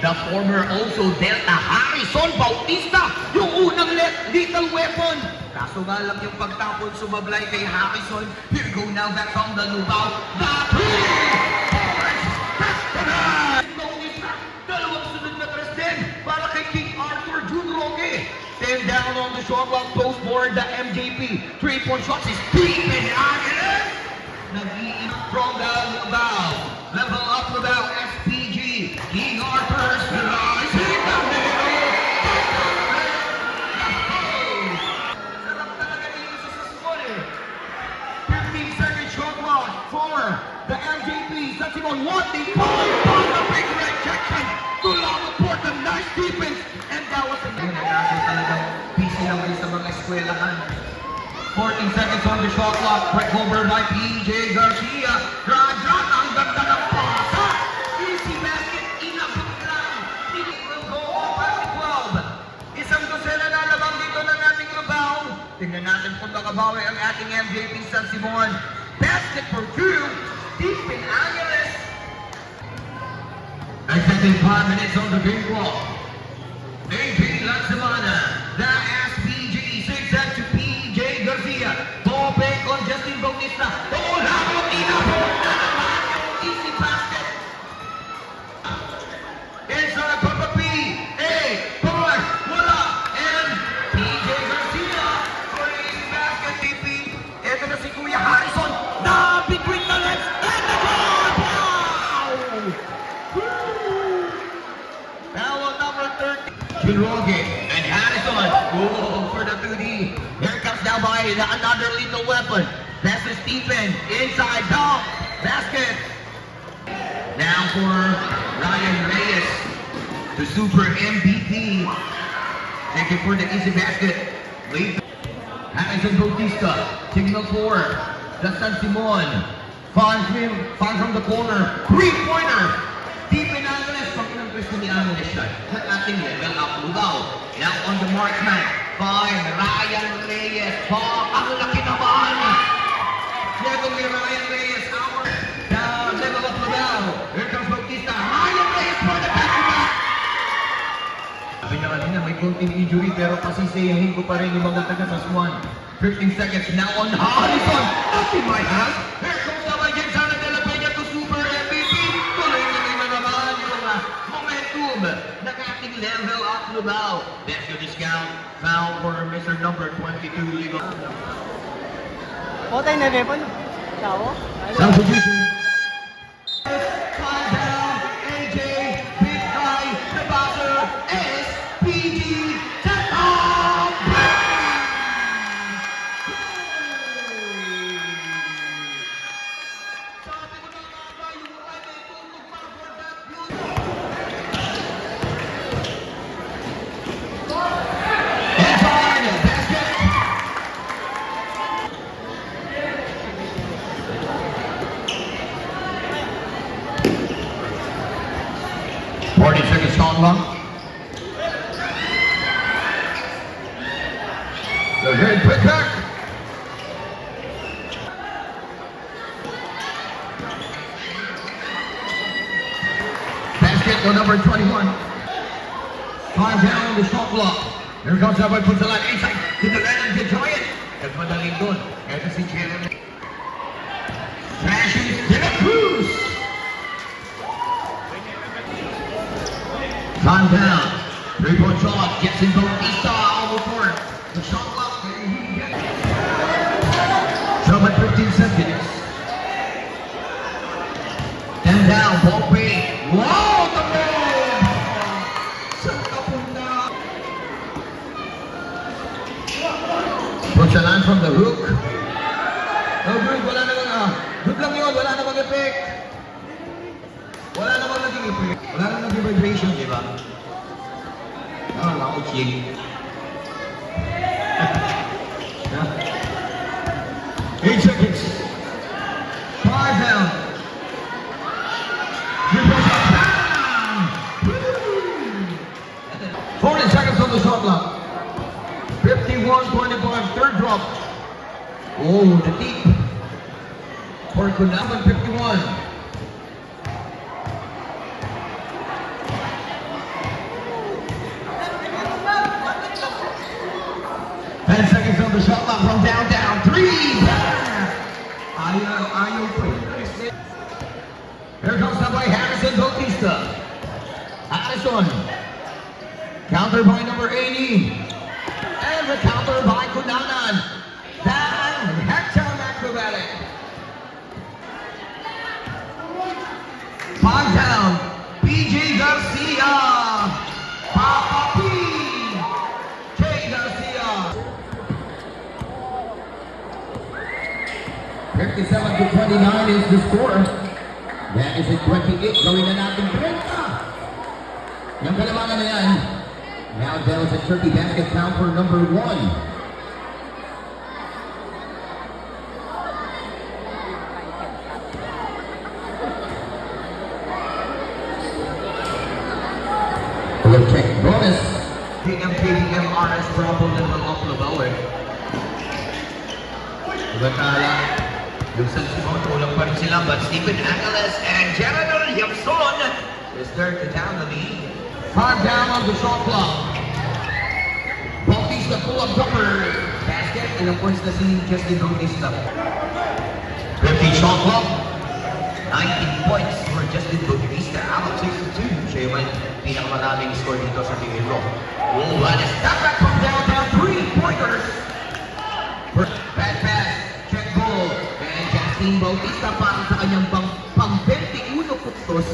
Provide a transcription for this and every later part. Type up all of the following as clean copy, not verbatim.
The former also Delta Harrison Bautista, yung unang lethal weapon. Kaso nga lang yung pagtapon sumablay kay Harrison. Here go now back from the Lubao. The Bautista, dalawang sunod na tres din para kay King Arthur Jun Roque. Stand down on the short block post board, the MJP. 3-point shots is deep and Angeles. Nag-iinap from the Lubao. Level up Lubao, SPG. King Arthur's rise. Hit the middle. Sarap talaga dito sa Sassuolo. 15-second shot clock for the MJP. San Simon, what the ball on the big red section. Tulawag for the nice defense. And that was a good nagkakaroon talagang busy naman sa mga eskwelahan. 14 seconds on the shot clock. Break over by PJ Garcia. Drag, ang ganda ng pasa. Easy basket, inabot lang. It will go off at 12. Isang dosena na lamang dito ng ating Lubao. Tingnan natin kung makabawi ang ating MJP San Simon. Basket for two. Deep in Angeles. Exactly 5 minutes on the big wall. AP La Semana. The SPG 6 to PJ Garcia. Bobek on Justin Bautista. Tulawag, inabot na naman yung easy basket. Inside Papa P. Boy, wala. And PJ Garcia for the easy basket. TP. Ito na si Kuya Harrison. Na between the legs. And the goal! Wow! Foul number 30. Chiroge and Harrison. Oh, for the 2D. Here comes now by another lethal weapon. That's the Stephen. Inside dunk. Basket. Now for Ryan Reyes. The super MVP. Thank you for the easy basket. Late. Harrison Bautista. Signal for the San Simon. Five from the corner. Three-pointer. Deep in Angeles. Pag-inang pwesto ni Angeles siya. Sa ating level up Lubao. Now on the marksman. By Ryan Reyes. Ang laki naman. Level ni Ryan Reyes. Our level up Lubao. Here comes Bautista. Ryan Reyes for the back-to-back. Sabi niya kanina, may konting injury pero pasisiyahin ko pa rin yung mga taga-Saswan. 15 seconds now on Harrison. Up in my hands. Here comes naman James Ana de la Peña to super MVP. Tuloy-tuloy na naman yung momentum ng ating level up Lubao. That's your discount. Foul for Mr. number 22, Ligo. Potay na repon. Tao? Substitution. Five down. AJ. Big guy. The boxer. SPG. Set up. Sabi ko na nga ba, yung right ay tutok pa for that beauty. Inside. Basket. Seconds on long. The head pick back. Basket to number 21. Time down on the shot block. Here comes up and puts the line inside to the line and enjoy it. Nagmadaling doon. Ito si Jeremy. Crashes to the Cruz. Time down. 3-point shot. Gets in Bautista on the court. The shot clock. Jump at 15 seconds. 10 down. Ball fake. Wow! The ball! Saan ka punta? Puts the line from the hook. Oh, good. Wala namang good lang yun. Wala namang effect. Wala namang naging effect. Wala namang naging vibration, di ba? Ah, okay. 8 seconds. 5 down. 40 seconds on the shot clock. 51-25, third drop. Oh, the deep. For Kunaman, 51. the shot clock from downtown. Three. Ayaw po. Here comes the by Harrison Bautista. Addison. Counter by number 80. And the counter by Kunanan. Down. Headtown acrobatic. 5 down. PJ Garcia. Papa P. K. Garcia. 57 to 29 is the score. That is at 28. Gawin na natin 30. Yung kalamangan na yan. Now Dells at 30 basket count for number 1. Hello, check bonus. KBM RS Bravo level of Labawe. Batala. Yung San Simon, ulang pa rin sila, but Stephen Angeles and Gerardo Yapson is there to down the lead. 5 down on the shot clock. Bautista pull-up jumper. Basket, ilang points na si Justin Bautista. 50 shot clock. 19 points for Justin Bautista. Out of 62. Siya yung pinakamaraming score dito sa Tigero. Oh, and a step back from downtown. 3-pointers. Bad pass. Check goal. And Justin Bautista para sa kanyang pang 21 puntos.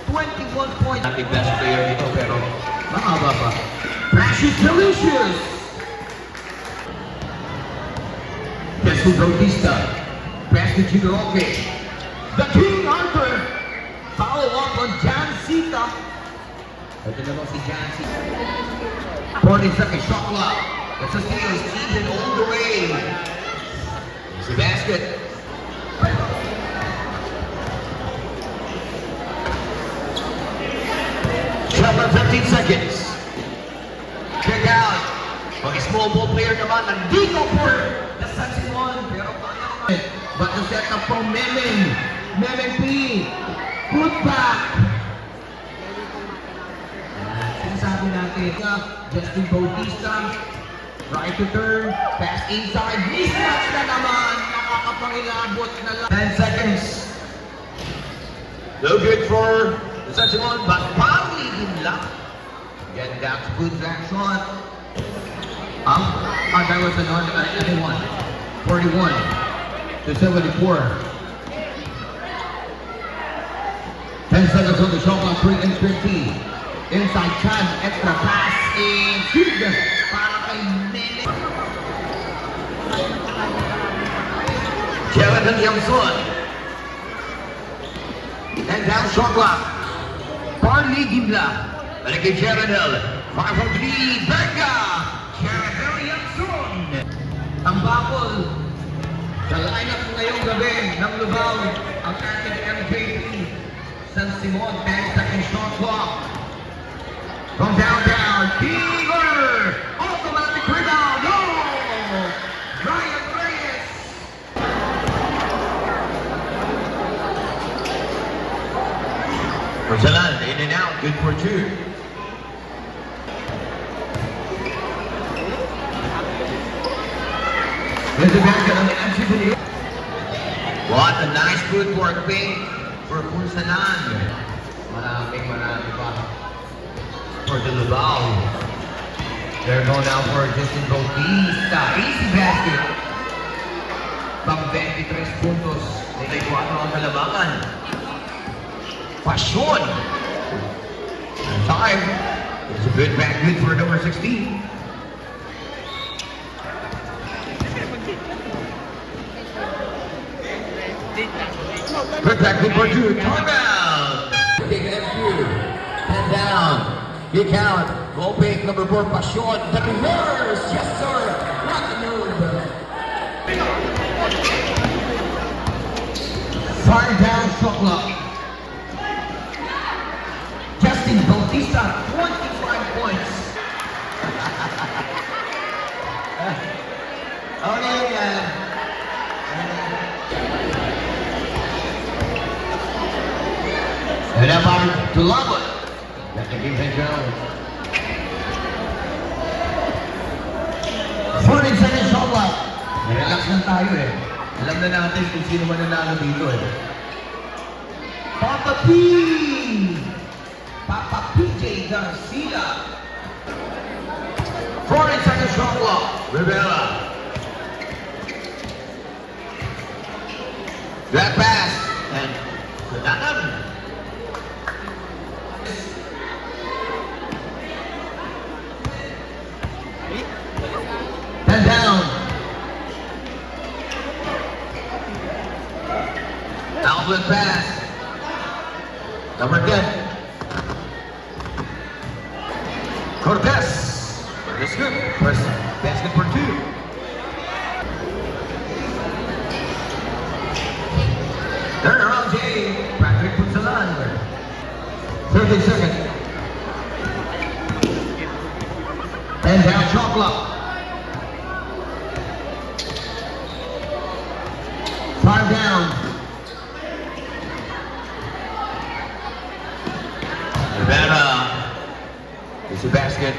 21 points. Ating best player dito pero mahaba pa. Precious Delicious. Justin Bautista. Pass to Chigaroke. The King Arthur. Follow up on Jan Sita. Ito naman si Jan Sita. 40-second shot clock. That's a steal. Steven all the way. It's a basket. Shot 15 seconds. Check out. Pag small ball player naman, nandito po. The San Simon. Pero kaya naman. But the set up from Memeng. Memeng P. Put back. Sinasabi natin. Justin Bautista. Right to turn. Pass inside. Mismatch na naman. Nakakapangilabot na lang. 10 seconds. No good for the San Simon, but probably in luck. Again, that's good back shot. That was anyone. 41 to 74. 10 seconds on the shot clock, 3 and 15. Inside Chan, extra pass, and shoot para kay Mele. Jonathan Yamson. And down shot clock. Barley Gimla. Balik kay Gerardel. 5 from 3. Berga. Gerardel Yamson. Ang bakol. Sa lineup ngayong gabi ng Lubao. Ang ating MVP. San Simon. 10-second shot clock. From downtown. Keeler. Automatic rebound. No! Ryan Reyes. Rosalan, in and out, good for 2. There's a basket on the MCP. What a nice footwork ping for Punsalan. Marami pa for the Lubao. They're going down for Justin Bautista. Easy basket. Pang 23 puntos. May 4 ang kalabangan. Passion. Time. It's a good back good for number 16. Good back good for 2. Timeout. Take an FQ. 10 down. Kick out. Goal pick number 4. Passion. The reverse. Yes, sir. What the move. 5 down shot clock. Justin Bautista, 25 points. Okay, and about to Lubbock. That's the defense goes. 40 seconds shot clock. Relax lang tayo eh. Alam na natin kung sino man nanalo dito eh. Papa P! Papa PJ Garcia. 40 seconds shot clock. Rivera. That pass. And Sadanam. And down. Outlet pass. Number 10. Cortez. That's good. First basket for 2. Turn around, Jay. Patrick Punsalan. 30 seconds. And down shot clock. 5 down. Rivera. It's a basket.